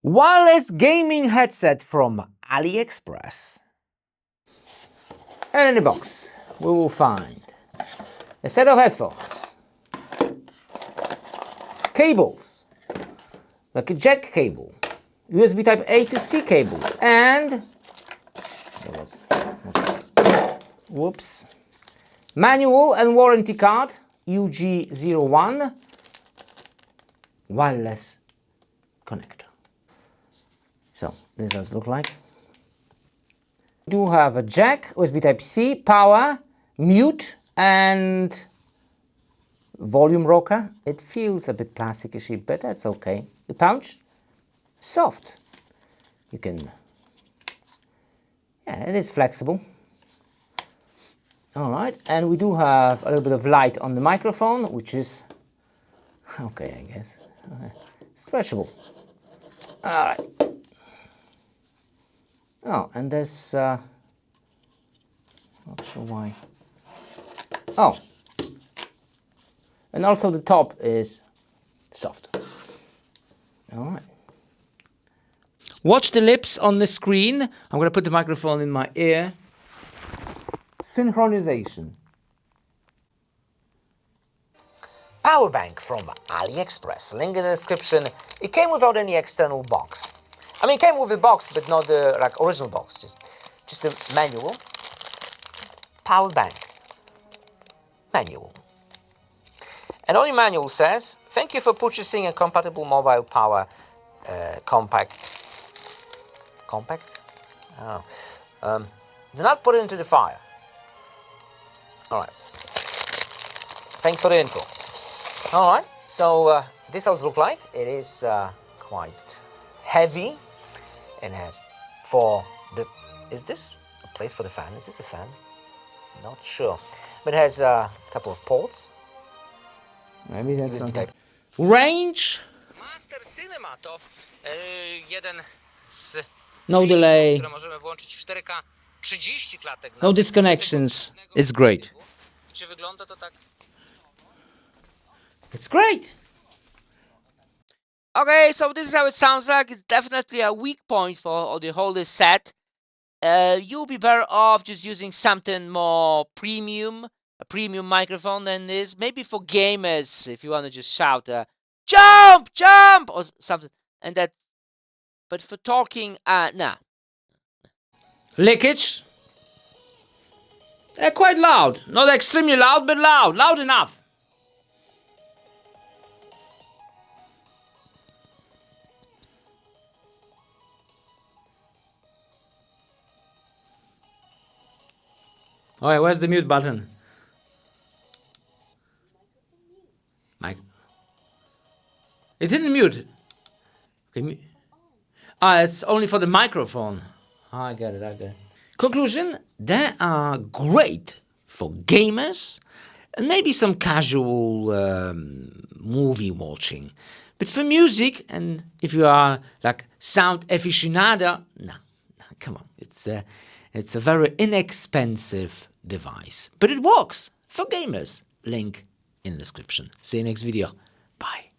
Wireless gaming headset from AliExpress. And in the box we will find a set of headphones, cables, like a jack cable, USB type A to C cable, and whoops, manual and warranty card, UG01, wireless connector. So this does look like. We do have a jack, USB type C, power, mute, and volume rocker. It feels a bit plasticky, but that's okay. The pouch, soft. You can, yeah, it is flexible. All right, and we do have a little bit of light on the microphone, which is okay, I guess. Stretchable. All right. Oh, and there's not sure why. Oh, and also the top is soft. All right. Watch the lips on the screen. I'm going to put the microphone in my ear. Synchronization. Power bank from AliExpress. Link in the description. It came without any external box. I mean, it came with a box, but not the original box. Just the manual. Power bank. Manual. And on your manual says, "Thank you for purchasing a compatible mobile power compact." Compact? Oh. Do not put it into the fire. All right. Thanks for the info. All right. So this how it looks like. It is quite heavy. It has is this a place for the fan? Is this a fan? Not sure. But it has a couple of ports. Maybe that's something. Range. Master Cinema to jeden z no delay. Które możemy włączyć 4K 30 klatek. No disconnections. It's great. Czy wygląda to tak? It's great. Okay, so this is how it sounds like. It's definitely a weak point for the whole set. You'll be better off just using something more premium, a premium microphone than this. Maybe for gamers, if you want to just shout, "Jump, jump!" or something, and that. But for talking, nah. Leakage. They're quite loud. Not extremely loud, but loud. Loud enough. Alright, where's the mute button? Mic. It didn't mute. Okay, it's only for the microphone. I get it, I get it. Conclusion, they are great for gamers and maybe some casual movie watching. But for music, and if you are like sound aficionado, no, come on. It's a very inexpensive device. But it works for gamers. Link in the description. See you next video. Bye.